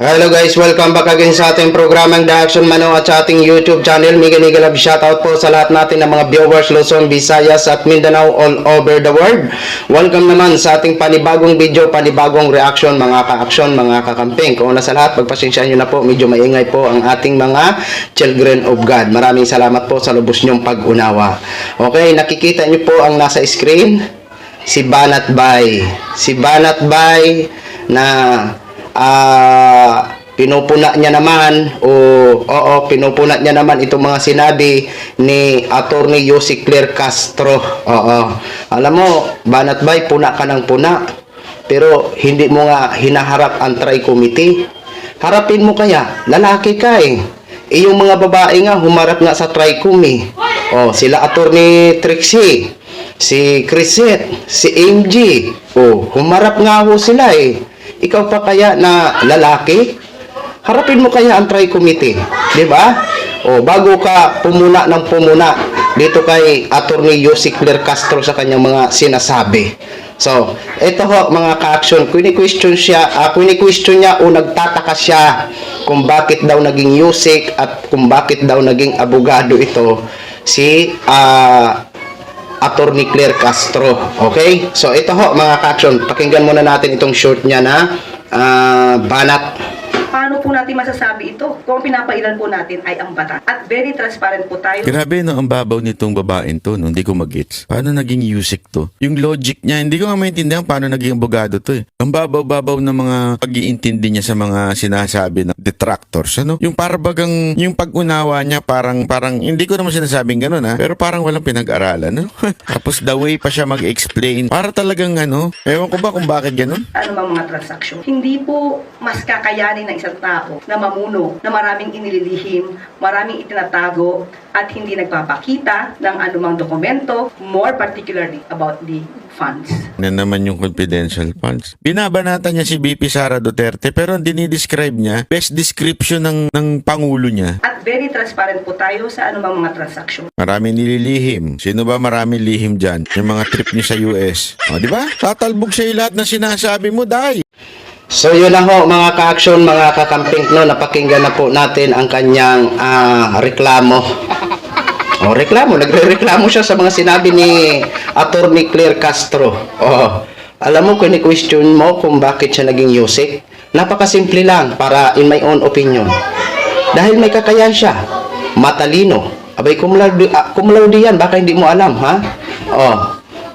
Hello guys, welcome back again sa ating programang The Action Mano at sa ating YouTube channel. Mega love shoutout po sa lahat natin ng mga viewers Luzon, Visayas at Mindanao all over the world. Welcome naman sa ating panibagong video, panibagong reaction mga ka-action, mga kakamping. Kung una sa lahat, pagpasensyahan nyo na po, medyo maingay po ang ating mga children of God. Maraming salamat po sa lubos nyong pag-unawa. Okay, nakikita nyo po ang nasa screen, si Banat Bay. Si Banat Bay na pinupuna niya naman pinupuna niya naman itong mga sinabi ni Attorney Yossi Claire Castro. Alam mo, Banat Bay, puna ka ng puna, pero hindi mo nga hinaharap ang tri-committee. Harapin mo kaya, lalaki ka yung mga babae nga humarap nga sa tri-committee. Sila Attorney Trixie, si Chrisette, si MG, humarap nga ho sila Ikaw pa kaya na lalaki? Harapin mo kaya ang tri-committee, di ba? Bago ka pumuna ng pumuna dito kay Attorney Yossi Claire Castro sa kanyang mga sinasabi. So, ito ho mga ka-action, kuni-question niya o nagtataka siya kung bakit daw naging Yossi at kung bakit daw naging abogado ito si Attorney Claire Castro. Okay? So, ito ho mga ka-action. Pakinggan muna natin itong short niya na Banat. Paano po natin masasabi ito kung pinapailan po natin ay ang batas? At very transparent po tayo. Grabe no, ang babaw nitong babaeng to, no? Hindi ko mag-gets. Paano naging Yusik to? Yung logic niya, hindi ko nga maintindihan paano naging abogado to Ang babaw-babaw ng mga pag-iintindi niya sa mga sinasabi ng detractors, ano? Yung parabagang, yung pag-unawa niya parang, hindi ko naman sinasabing gano'n pero parang walang pinag-aralan, no? Tapos the way pa siya mag-explain, para talagang ewan ko ba kung bakit gano'n? Ano bang mga transaksyon? Hindi po mas kakayanin ng isang tao na mamuno, na maraming inililihim, maraming itinatago, at hindi nagpapakita ng anumang dokumento, more particularly about the funds. Yan naman yung confidential funds. Binabanatan niya si BP Sara Duterte pero ang dinidescribe niya, best description ng Pangulo niya. At very transparent po tayo sa anumang mga transaksyon. Marami nililihim. Sino ba marami lihim dyan? Yung mga trip niya sa US. Di ba? Tatalbog sa'yo lahat ng sinasabi mo, Day. So yun lang ho mga ka-action, mga kakamping, napakinggan na po natin ang kanyang reklamo. Nagre-reklamo siya sa mga sinabi ni Attorney Claire Castro. Alam mo, kung i-question mo kung bakit siya naging Yossi, napakasimple lang para in my own opinion. Dahil may kakayahan siya, matalino. Abay, cum laude yan, baka hindi mo alam, ha?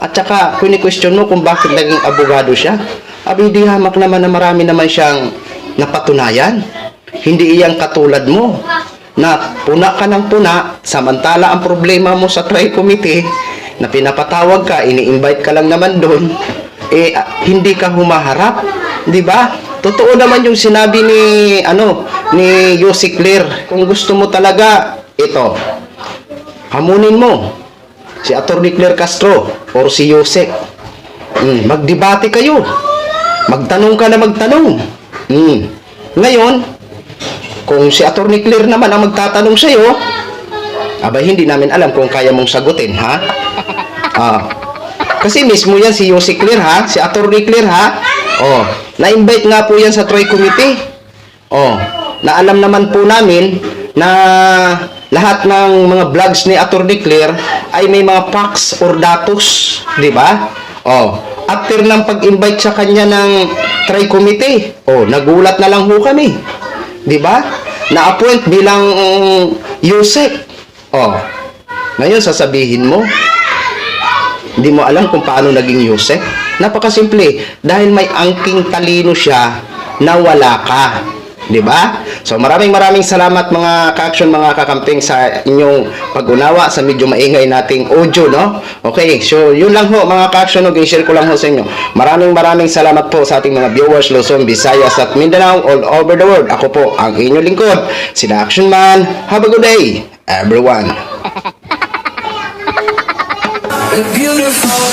At saka, kung i-question mo kung bakit naging abogado siya, abi, di hamak naman na marami naman siyang napatunayan. Hindi iyang katulad mo na puna ka ng puna, samantala ang problema mo sa tri-committee na pinapatawag ka, ini-invite ka lang naman doon, hindi ka humaharap, di ba? Totoo naman yung sinabi ni Yossi Claire. Kung gusto mo talaga ito, hamunin mo si Attorney Claire Castro or si Yossi. Magdebate kayo. Magtanong ka na magtanong. Ngayon, kung si Attorney Claire naman ang magtatanong sa'yo, abay, hindi namin alam kung kaya mong sagutin, ha? Kasi mismo yan si Yossi Claire, ha? Si Attorney Claire, ha? Na-invite nga po yan sa tri-committee. Na alam naman po namin na lahat ng mga vlogs ni Attorney Claire ay may mga facts or datos, di ba? After ng pag-invite sa kanya ng tri-committee, nagulat na lang ho kami. Di ba? Na-appoint bilang Yossi. Ngayon sasabihin mo, hindi mo alam kung paano naging Yossi. Napakasimple, dahil may angking talino siya na wala ka. Di ba? So maraming salamat mga ka-action, mga kakamping sa inyong pag-unawa sa medyo maingay nating audio, no? Okay, so yun lang ho mga ka-action, i-share ko lang ho sa inyo. Maraming salamat po sa ating mga viewers Luzon, Visayas at Mindanao all over the world. Ako po ang inyong lingkod, si The Action Man. Have a good day, everyone. Beautiful.